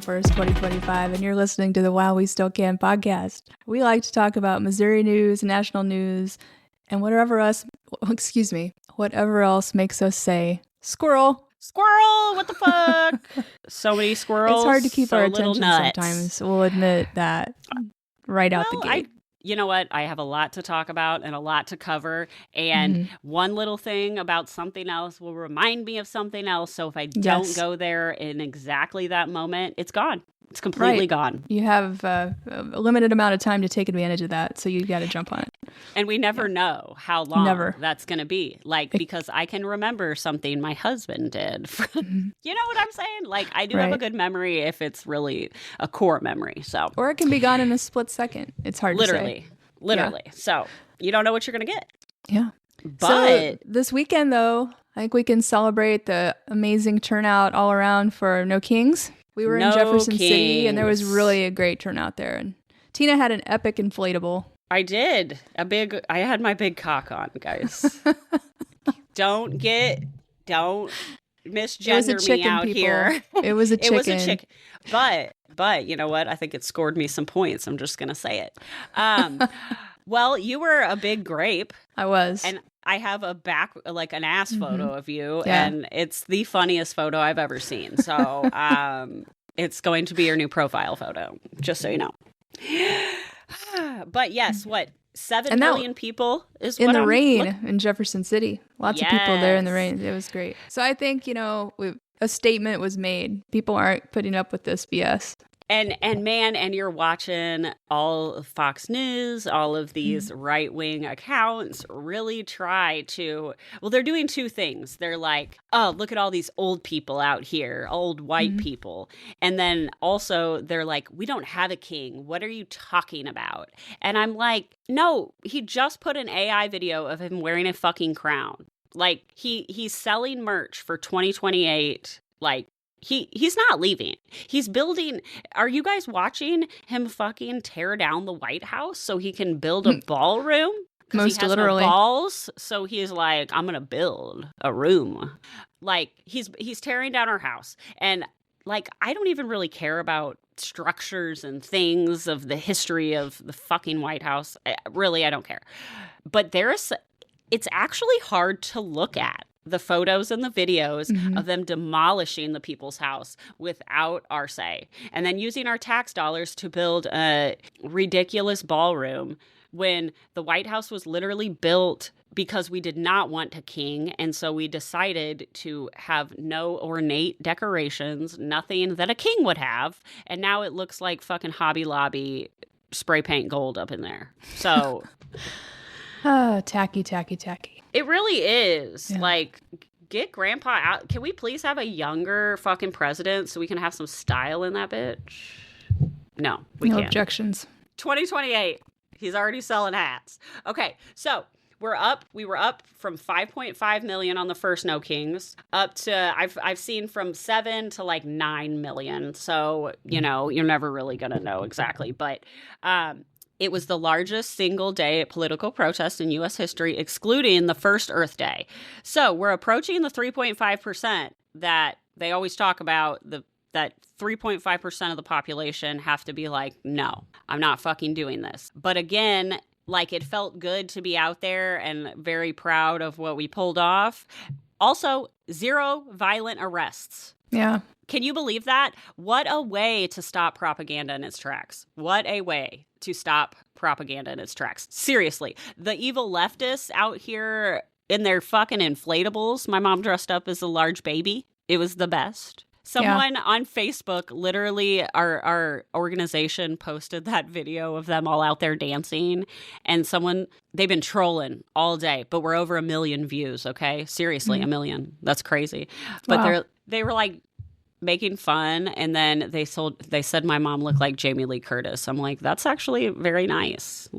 21st, 2025, and you're listening to the Wow We Still Can podcast. We like to talk about Missouri news, national news, and whatever else makes us say, squirrel. Squirrel, what the fuck? So many squirrels. It's hard to keep our little attention nuts. sometimes. We'll admit that right out the gate. You know what? I have a lot to talk about and a lot to cover. And one little thing about something else will remind me of something else. So if I don't go there in exactly that moment, it's gone. It's completely gone. You have a limited amount of time to take advantage of that. So you got to jump on it. And we never know how long that's going to be. Because I can remember something my husband did. You know what I'm saying? I do have a good memory if it's really a core memory. Or it can be gone in a split second. It's hard to say. Literally. Yeah. So you don't know what you're going to get. Yeah. But so this weekend, though, I think we can celebrate the amazing turnout all around for No Kings. We were in Jefferson City, and there was really a great turnout there. And Tina had an epic inflatable. I did. I had my big cock on, guys. Don't misgender me out here. It was a chicken. It was a chicken. But you know what? I think it scored me some points. I'm just going to say it. Well, you were a big grape. I was. And I have an ass photo of you, and it's the funniest photo I've ever seen. So it's going to be your new profile photo, just so you know. But yes, 7 million people is in the rain in Jefferson City. Lots of people there in the rain. It was great. So I think, a statement was made. People aren't putting up with this BS. And you're watching all of Fox News, all of these right-wing accounts really try to, they're doing two things. They're like, oh, look at all these old people out here, old white people. And then also they're like, we don't have a king. What are you talking about? And I'm like, no, he just put an AI video of him wearing a fucking crown. He's selling merch for 2028, He's not leaving. He's building. Are you guys watching him fucking tear down the White House so he can build a ballroom? Most he has literally. No balls, so he's like, I'm gonna build a room. He's tearing down our house, and I don't even really care about structures and things of the history of the fucking White House. I don't care. But it's actually hard to look at. The photos and the videos of them demolishing the people's house without our say. And then using our tax dollars to build a ridiculous ballroom when the White House was literally built because we did not want a king. And so we decided to have no ornate decorations, nothing that a king would have. And now it looks like fucking Hobby Lobby spray paint gold up in there. So... tacky. It really is. Yeah. Get grandpa out. Can we please have a younger fucking president so we can have some style in that bitch? No, we can't. No objections. 2028. He's already selling hats. Okay, so we were up from 5.5 million on the first No Kings up to I've seen from 7 to 9 million. So, you're never really going to know exactly, but it was the largest single day political protest in U.S. history, excluding the first Earth Day. So we're approaching the 3.5% that they always talk about, that 3.5% of the population have to be like, no, I'm not fucking doing this. But again, it felt good to be out there and very proud of what we pulled off. Also, 0 violent arrests. Yeah. Can you believe that? What a way to stop propaganda in its tracks. What a way to stop propaganda in its tracks. Seriously, the evil leftists out here in their fucking inflatables. My mom dressed up as a large baby. It was the best. Someone on Facebook, literally our organization posted that video of them all out there dancing, and they've been trolling all day, but we're over 1 million views, okay? Seriously, 1 million. That's crazy. But they were making fun, and then they said my mom looked like Jamie Lee Curtis. I'm like, that's actually very nice.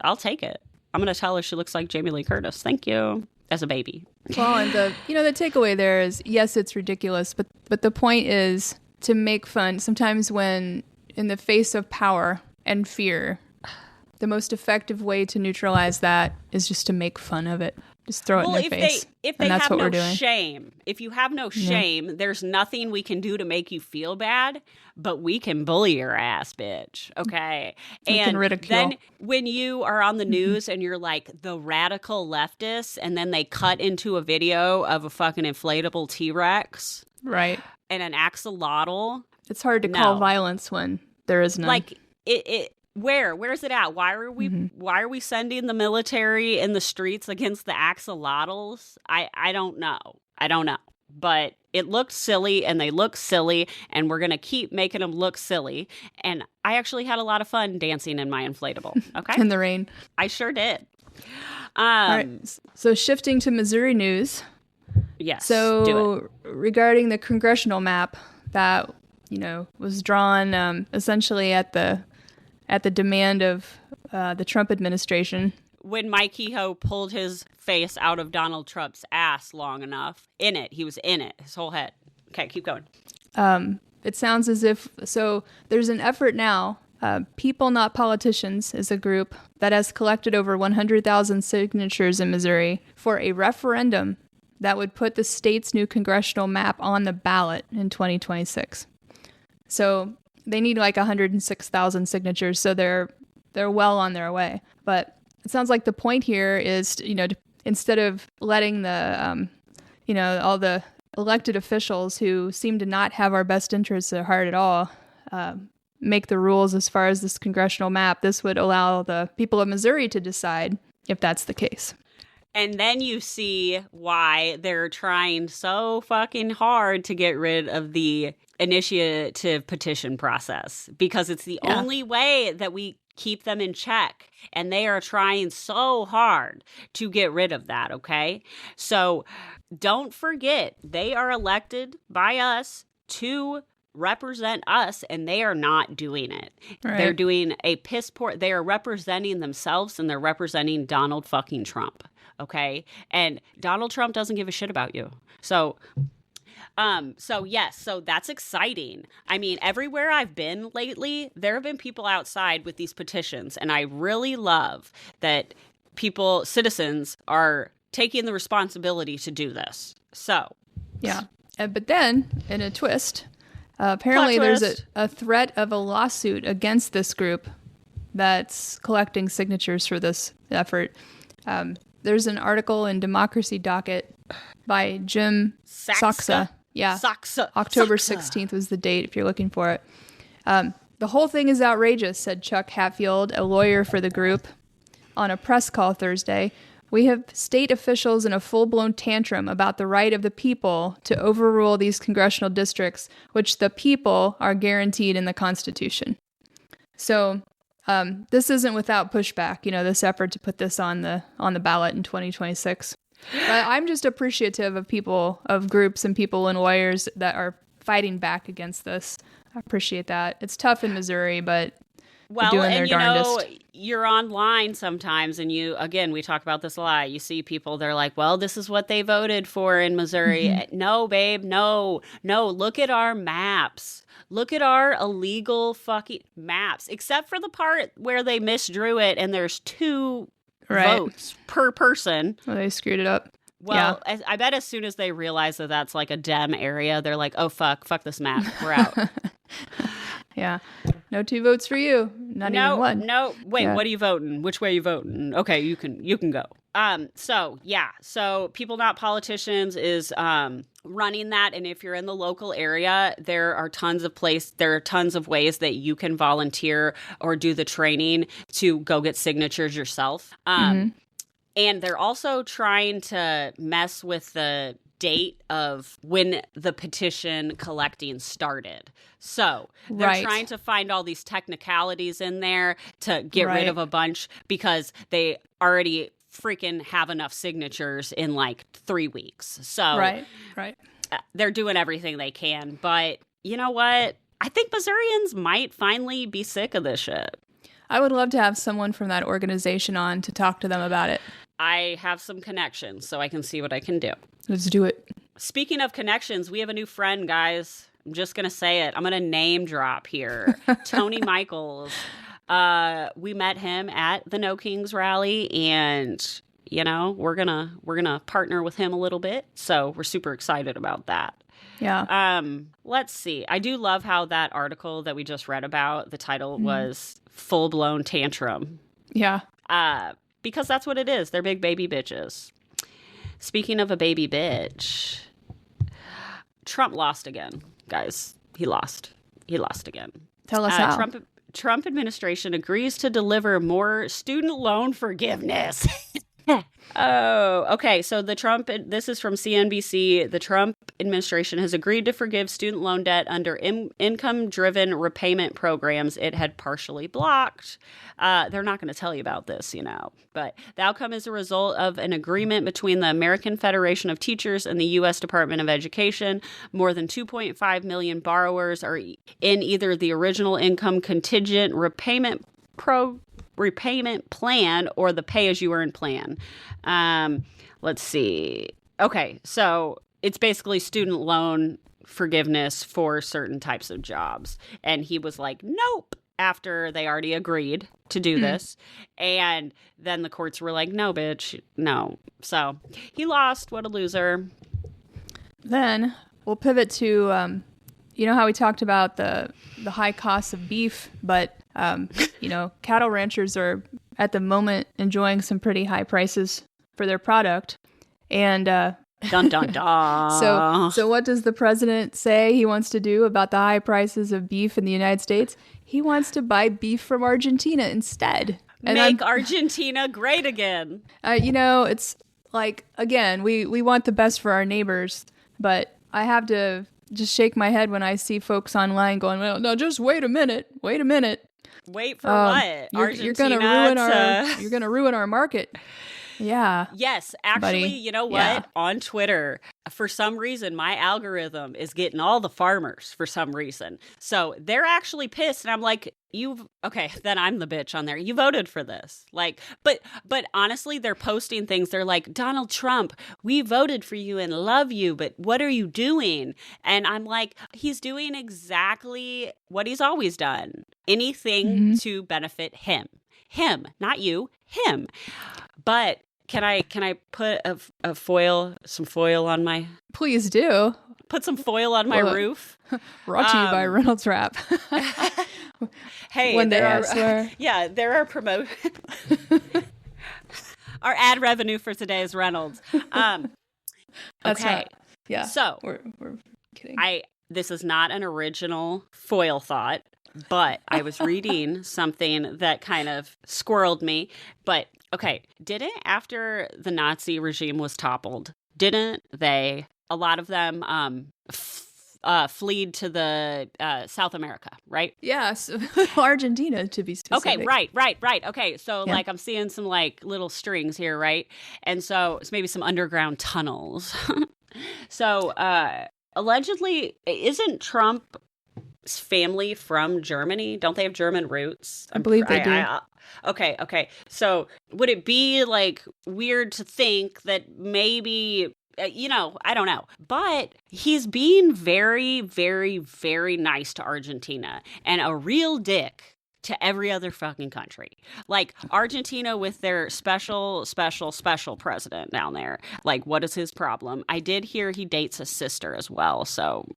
I'll take it. I'm gonna tell her she looks like Jamie Lee Curtis. Thank you. As a baby. Well, and the takeaway there is, yes, it's ridiculous, but the point is to make fun. Sometimes when in the face of power and fear, the most effective way to neutralize that is just to make fun of it. Just throw it in their face. If they have no shame, if you have no shame, there's nothing we can do to make you feel bad, but we can bully your ass, bitch. Okay. We can ridicule. Then when you are on the news and you're like the radical leftists, and then they cut into a video of a fucking inflatable T-Rex. Right. And an axolotl. It's hard to call violence when there is none. Like where's it at? Why are we sending the military in the streets against the axolotls? I don't know. But it looked silly, and they look silly, and we're going to keep making them look silly. And I actually had a lot of fun dancing in my inflatable. Okay. In the rain. I sure did. All right. So shifting to Missouri news. Yes. So regarding the congressional map that, was drawn essentially at the demand of the Trump administration. When Mike Kehoe pulled his face out of Donald Trump's ass long enough, he was in it, his whole head. Okay, keep going. It sounds as if, so there's an effort now, People Not Politicians is a group that has collected over 100,000 signatures in Missouri for a referendum that would put the state's new congressional map on the ballot in 2026. So they need like 106,000 signatures, so they're well on their way. But it sounds like the point here is, instead of letting the, all the elected officials who seem to not have our best interests at heart at all, make the rules as far as this congressional map, this would allow the people of Missouri to decide if that's the case. And then you see why they're trying so fucking hard to get rid of the initiative petition process, because it's the only way that we keep them in check. And they are trying so hard to get rid of that, okay? So don't forget, they are elected by us to represent us, and they are not doing it. Right. They're doing a piss poor. They are representing themselves, and they're representing Donald fucking Trump. Okay. And Donald Trump doesn't give a shit about you. So yes, so that's exciting. I mean, everywhere I've been lately, there have been people outside with these petitions, and I really love that citizens are taking the responsibility to do this. So. Yeah. But then, in a twist, apparently there's a threat of a lawsuit against this group that's collecting signatures for this effort. There's an article in Democracy Docket by Jim Saxa. Yeah. Saxa. October 16th was the date if you're looking for it. The whole thing is outrageous, said Chuck Hatfield, a lawyer for the group, on a press call Thursday. We have state officials in a full-blown tantrum about the right of the people to overrule these congressional districts, which the people are guaranteed in the Constitution. So this isn't without pushback, this effort to put this on the ballot in 2026. But I'm just appreciative of people, of groups and people and lawyers that are fighting back against this. I appreciate that. It's tough in Missouri, but they're doing their darndest. You're online sometimes, and we talk about this a lot. You see people, they're like, well, this is what they voted for in Missouri. Mm-hmm. No, babe, no. Look at our maps. Look at our illegal fucking maps, except for the part where they misdrew it and there's 2 votes per person. Well, they screwed it up. Well, yeah. I bet as soon as they realize that that's like a Dem area, they're like, oh, fuck this map. We're out. Yeah. No 2 votes for you. Not even 1. No. Wait, What are you voting? Which way are you voting? Okay, you can go. So People Not Politicians is running that, and if you're in the local area, there are tons of ways that you can volunteer or do the training to go get signatures yourself. And they're also trying to mess with the date of when the petition collecting started. So they're trying to find all these technicalities in there to get rid of a bunch, because they already freaking have enough signatures in like 3 weeks. So they're doing everything they can. But you know what? I think Missourians might finally be sick of this shit. I would love to have someone from that organization on to talk to them about it. I have some connections, so I can see what I can do. Let's do it. Speaking of connections, we have a new friend, guys. I'm just going to say it. I'm going to name drop here. Tony Michaels. We met him at the No Kings rally, and you know, we're gonna partner with him a little bit. So we're super excited about that. Yeah. Let's see. I do love how that article that we just read about, the title was Full Blown Tantrum. Yeah. Because that's what it is. They're big baby bitches. Speaking of a baby bitch, Trump lost again, guys. He lost again. Tell us how. Trump administration agrees to deliver more student loan forgiveness. Oh, okay. So this is from CNBC. The Trump administration has agreed to forgive student loan debt under income-driven repayment programs it had partially blocked. They're not going to tell you about this, you know, but the outcome is a result of an agreement between the American Federation of Teachers and the U.S. Department of Education. More than 2.5 million borrowers are in either the original income contingent repayment plan or the pay-as-you-earn plan. Let's see. Okay, so it's basically student loan forgiveness for certain types of jobs. And he was like, nope, after they already agreed to do this. And then the courts were like, no, bitch, no. So he lost. What a loser. Then we'll pivot to, you know how we talked about the high cost of beef, but, you know, cattle ranchers are at the moment enjoying some pretty high prices for their product. And dun, dun, dun. So what does the president say he wants to do about the high prices of beef in the United States? He wants to buy beef from Argentina instead. Make Argentina great again. You know, it's like, again, we want the best for our neighbors, but I have to just shake my head when I see folks online going, well, no, just wait a minute. Wait for what? You're gonna ruin our market. Yeah. Yes, actually, buddy. You know what? Yeah. On Twitter, for some reason, my algorithm is getting all the farmers for some reason. So they're actually pissed, and I'm like, then I'm the bitch on there. You voted for this. Like, but honestly, they're posting things. They're like, Donald Trump, we voted for you and love you, but what are you doing? And I'm like, he's doing exactly what he's always done. Anything to benefit him. Him, not you, him. But can I put some foil on my... Please do. Put some foil on my roof. Brought to you by Reynolds Wrap. Hey, one day I swear. Yeah, there are our ad revenue for today is Reynolds. That's okay. Not, yeah. So we're kidding. This is not an original foil thought, but I was reading something that kind of squirreled me. But okay, after the Nazi regime was toppled, didn't they, a lot of them fled to the South America, right? Yes, Argentina to be specific. Okay, right. Okay, so like I'm seeing some like little strings here, right? And so it's maybe some underground tunnels. So allegedly, isn't Trump's family from Germany? Don't they have German roots? I believe they do. Okay. So would it be like weird to think that maybe, I don't know, but he's being very, very, very nice to Argentina and a real dick to every other fucking country. Like Argentina with their special president down there. Like, what is his problem? I did hear he dates a sister as well. So,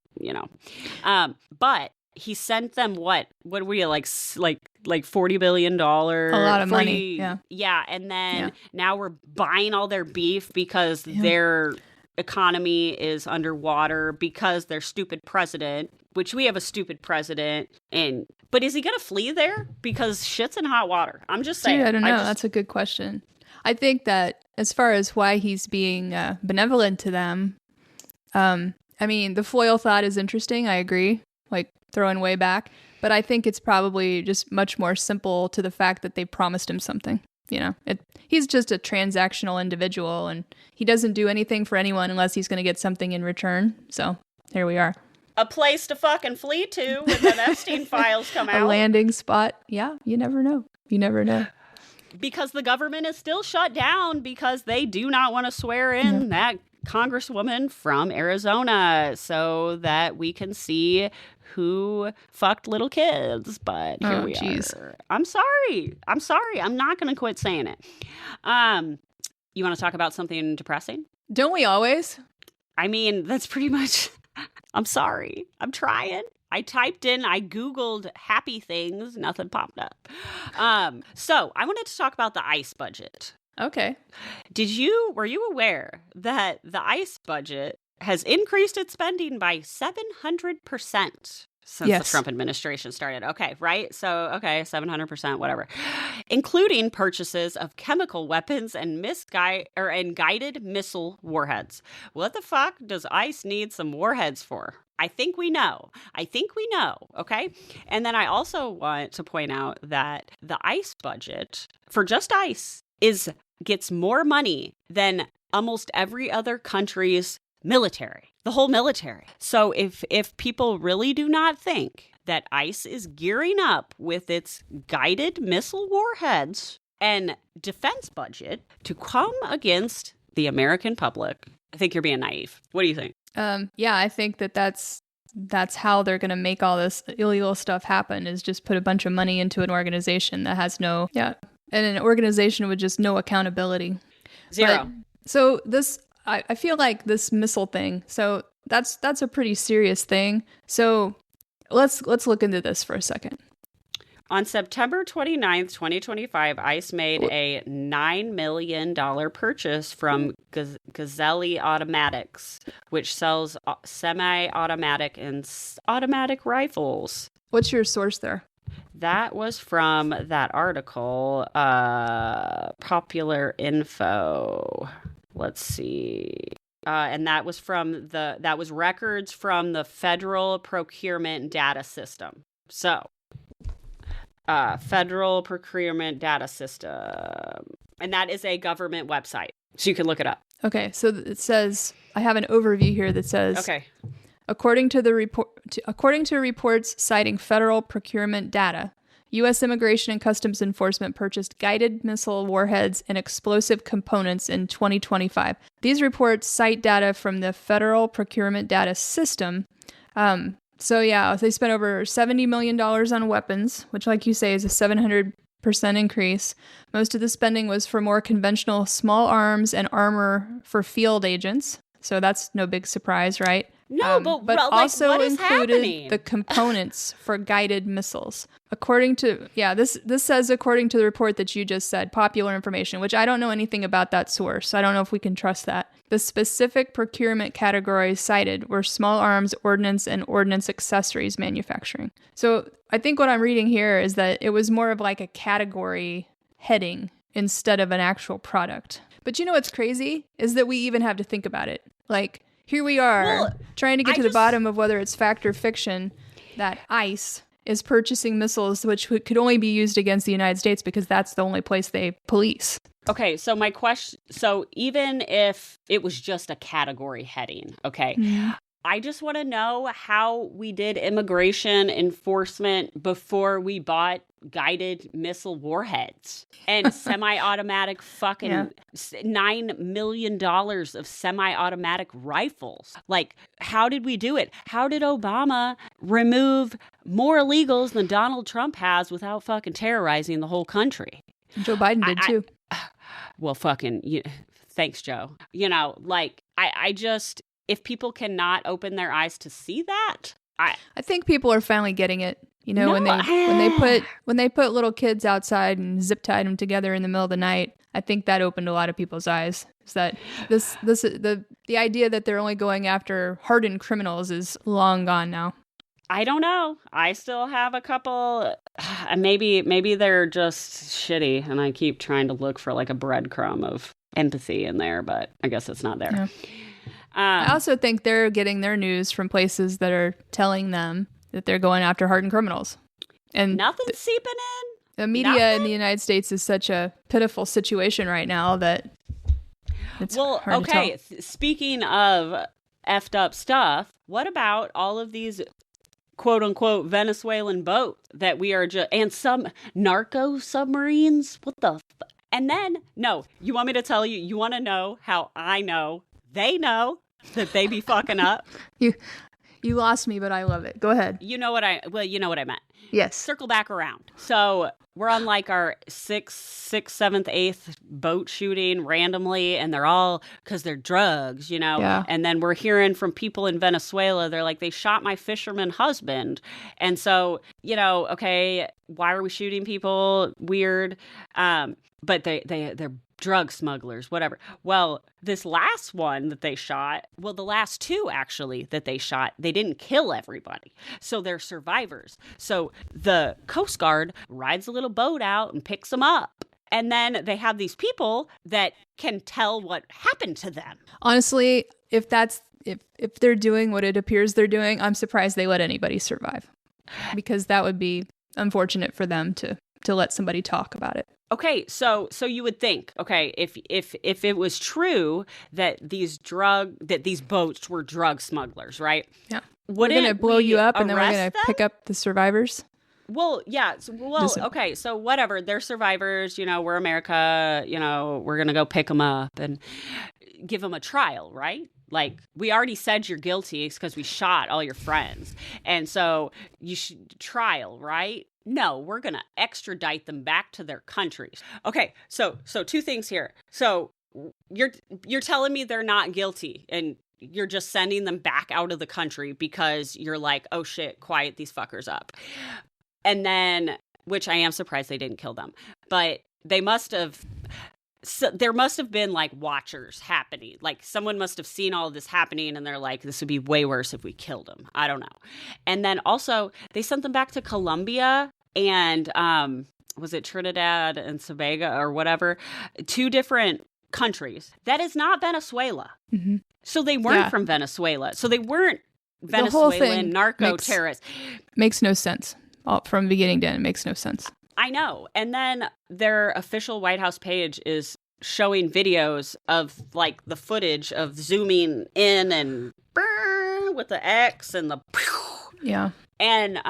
but he sent them what were you like $40 billion? A lot of money. Yeah. And then now we're buying all their beef because their economy is underwater because their stupid president, which we have a stupid president. But is he going to flee there? Because shit's in hot water. I'm just saying. Dude, I don't know. That's a good question. I think that as far as why he's being benevolent to them, I mean, the foil thought is interesting. I agree. Like throwing way back. But I think it's probably just much more simple to the fact that they promised him something. He's just a transactional individual and he doesn't do anything for anyone unless he's going to get something in return. So here we are. A place to fucking flee to when the Epstein files come out. A landing spot. Yeah, you never know. Because the government is still shut down because they do not want to swear in that congresswoman from Arizona so that we can see who fucked little kids. But here we are. I'm sorry. I'm not going to quit saying it. You want to talk about something depressing? Don't we always? I mean, that's pretty much... I'm sorry. I'm trying. I Googled happy things. Nothing popped up. So I wanted to talk about the ICE budget. Okay. Were you aware that the ICE budget has increased its spending by 700% since the Trump administration started? Okay, right? So, 700%, whatever. Including purchases of chemical weapons and guided missile warheads. What the fuck does ICE need some warheads for? I think we know, okay? And then I also want to point out that the ICE budget for just ICE gets more money than almost every other country's military, the whole military. So if people really do not think that ICE is gearing up with its guided missile warheads and defense budget to come against the American public, I think you're being naive. What do you think? Yeah, I think that's how they're going to make all this illegal stuff happen, is just put a bunch of money into an organization that has and an organization with just no accountability. Zero. So I feel like this missile thing, so that's a pretty serious thing. So let's look into this for a second. On September 29th, 2025, ICE made a $9 million purchase from Gazelle Automatics, which sells semi-automatic and automatic rifles. What's your source there? That was from that article, Popular Info. Let's see. And that was records from the Federal Procurement Data System. So, Federal Procurement Data System. And that is a government website. So you can look it up. Okay. So it says, I have an overview here that says, okay. According to reports citing federal procurement data, U.S. Immigration and Customs Enforcement purchased guided missile warheads and explosive components in 2025. These reports cite data from the Federal Procurement Data System. So they spent over $70 million on weapons, which, like you say, is a 700% increase. Most of the spending was for more conventional small arms and armor for field agents. So that's no big surprise, right? No, but also what is included happening? The components for guided missiles. According to this says according to the report that you just said, Popular Information, which I don't know anything about that source. I don't know if we can trust that. The specific procurement categories cited were small arms, ordnance, and ordnance accessories manufacturing. So I think what I'm reading here is that it was more of like a category heading instead of an actual product. But you know what's crazy is that we even have to think about it. Like, here we are trying to get to the bottom of whether it's fact or fiction that ICE is purchasing missiles which could only be used against the United States because that's the only place they police. Okay, so my question, even if it was just a category heading, okay, I just want to know how we did immigration enforcement before we bought guided missile warheads and semi-automatic fucking $9 million of semi-automatic rifles. Like, how did we do it? How did Obama remove more illegals than Donald Trump has without fucking terrorizing the whole country? Joe Biden did too. Well, thanks, Joe. I just... If people cannot open their eyes to see that, I think people are finally getting it. When they put little kids outside and zip tied them together in the middle of the night, I think that opened a lot of people's eyes. Is that the idea that they're only going after hardened criminals is long gone now. I don't know. I still have a couple. Maybe they're just shitty, and I keep trying to look for like a breadcrumb of empathy in there, but I guess it's not there. Yeah. I also think they're getting their news from places that are telling them that they're going after hardened criminals. And nothing's seeping in? The media in the United States is such a pitiful situation right now that it's hard to tell. Speaking of effed up stuff, what about all of these quote-unquote Venezuelan boats that we are and some narco submarines? What the And then, no, you want me to tell you, you want to know how I know they know that they be fucking up? You lost me, but I love it. Go ahead. You know what I meant. Yes. Circle back around. So we're on like our sixth, seventh, eighth boat shooting randomly, and they're all because they're drugs, you know? Yeah. And then we're hearing from people in Venezuela, they're like, they shot my fisherman husband. And so, you know, okay, why are we shooting people? Weird. But they're drug smugglers, whatever. Well, this last one that they shot, well, the last two actually that they shot, they didn't kill everybody. So they're survivors. So the Coast Guard rides a little boat out and picks them up. And then they have these people that can tell what happened to them. Honestly, if they're doing what it appears they're doing, I'm surprised they let anybody survive. Because that would be unfortunate for them to let somebody talk about it. Okay, so you would think, okay, if it was true that these boats were drug smugglers, right? Yeah. We're going to blow you up and then we're going to pick up the survivors? Well, yeah. Okay, so whatever. They're survivors, you know, we're America, you know, we're going to go pick them up and give them a trial, right? Like, we already said you're guilty because we shot all your friends. And so you should trial, right? No, we're going to extradite them back to their countries. Okay, so two things here. So you're telling me they're not guilty and you're just sending them back out of the country because you're like, oh shit, quiet these fuckers up. And then, which I am surprised they didn't kill them, but they must have... So there must have been like watchers happening. Like someone must have seen all of this happening and they're like, this would be way worse if we killed him. I don't know. And then also they sent them back to Colombia and was it Trinidad and Tobago or whatever? 2 different countries. That is not Venezuela. Mm-hmm. So they weren't from Venezuela. So they weren't Venezuelan narco terrorists. Makes no sense. From beginning to end, it makes no sense. I know. And then their official White House page is showing videos of like the footage of zooming in and with the X and the yeah. And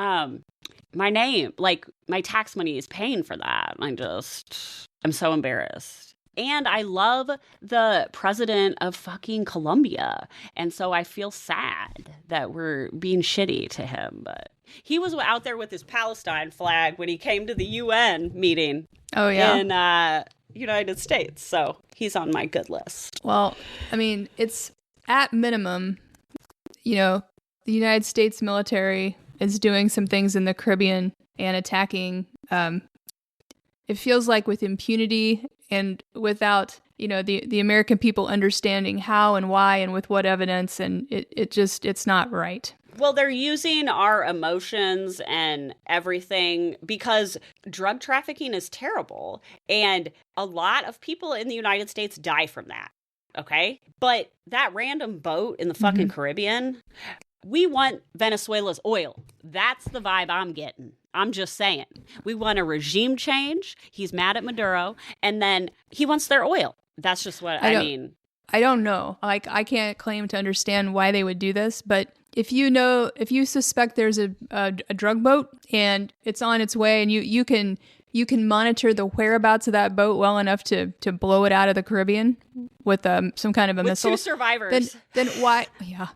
my name, like my tax money is paying for that. I'm so embarrassed. And I love the president of fucking Colombia. And so I feel sad that we're being shitty to him. But he was out there with his Palestine flag when he came to the UN meeting. Oh, yeah. In United States. So he's on my good list. Well, I mean, it's at minimum, you know, the United States military is doing some things in the Caribbean and attacking. It feels like with impunity and without, you know, the American people understanding how and why and with what evidence. And it's not right. Well, they're using our emotions and everything because drug trafficking is terrible. And a lot of people in the United States die from that. Okay. But that random boat in the fucking Caribbean, we want Venezuela's oil. That's the vibe I'm getting. I'm just saying. We want a regime change. He's mad at Maduro. And then he wants their oil. That's just what I mean. I don't know. Like, I can't claim to understand why they would do this. But if you suspect there's a drug boat and it's on its way and you can monitor the whereabouts of that boat well enough to blow it out of the Caribbean with some kind of a missile. 2 survivors. Then why? Yeah.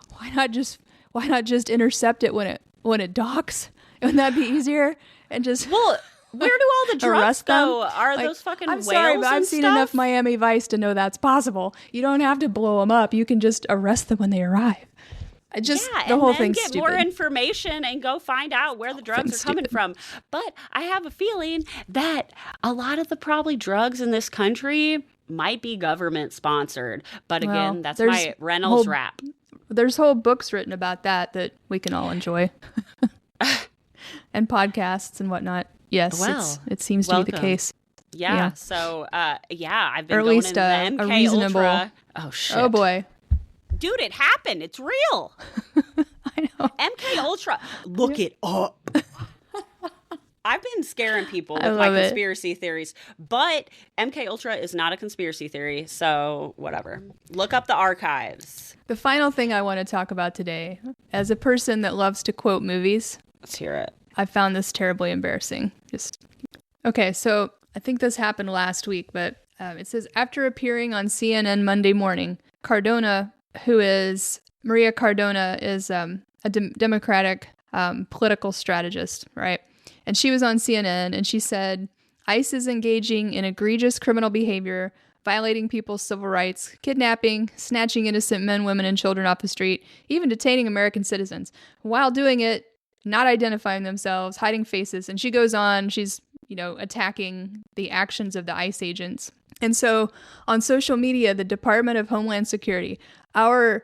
Why not just intercept it when it docks? Wouldn't that be easier? And just where do all the drugs go? Are like, those fucking whales? I'm sorry, but I've seen enough Miami Vice to know that's possible. You don't have to blow them up. You can just arrest them when they arrive. The whole thing's get stupid. More information and go find out where the drugs are coming from. But I have a feeling that a lot of the probably drugs in this country might be government sponsored. But again, that's my Reynolds rap. There's whole books written about that we can all enjoy. And podcasts and whatnot. Yes, it seems to be the case. Yeah. So, I've been going in the MK a reasonable... Ultra. Oh, shit. Oh, boy. Dude, it happened. It's real. I know. MK Ultra. Look it up. I've been scaring people with my conspiracy theories, but MK Ultra is not a conspiracy theory, so whatever. Look up the archives. The final thing I want to talk about today, as a person that loves to quote movies, let's hear it. I found this terribly embarrassing. Okay, so I think this happened last week, but it says, after appearing on CNN Monday morning, Maria Cardona is a Democratic political strategist, right? And she was on CNN, and she said, ICE is engaging in egregious criminal behavior, violating people's civil rights, kidnapping, snatching innocent men, women, and children off the street, even detaining American citizens. While doing it, not identifying themselves, hiding faces. And she goes on, she's, attacking the actions of the ICE agents. And so on social media, the Department of Homeland Security, an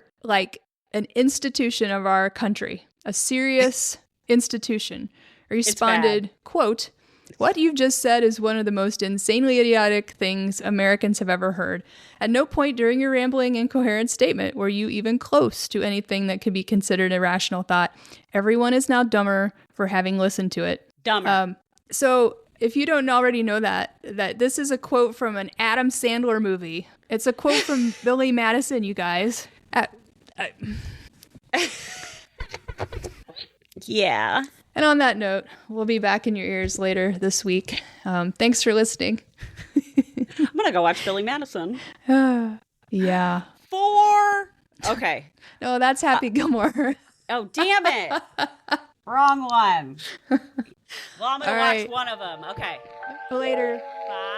institution of our country, a serious institution, responded, quote, "What you've just said is one of the most insanely idiotic things Americans have ever heard. At no point during your rambling, incoherent statement were you even close to anything that could be considered a rational thought. Everyone is now dumber for having listened to it." Dumber. So if you don't already know that this is a quote from an Adam Sandler movie. It's a quote from Billy Madison, you guys. Yeah. And on that note, we'll be back in your ears later this week. Thanks for listening. I'm going to go watch Billy Madison. Yeah. 4. Okay. No, that's Happy Gilmore. Oh, damn it. Wrong one. Well, I'm going to watch one of them. Okay. Later. Bye.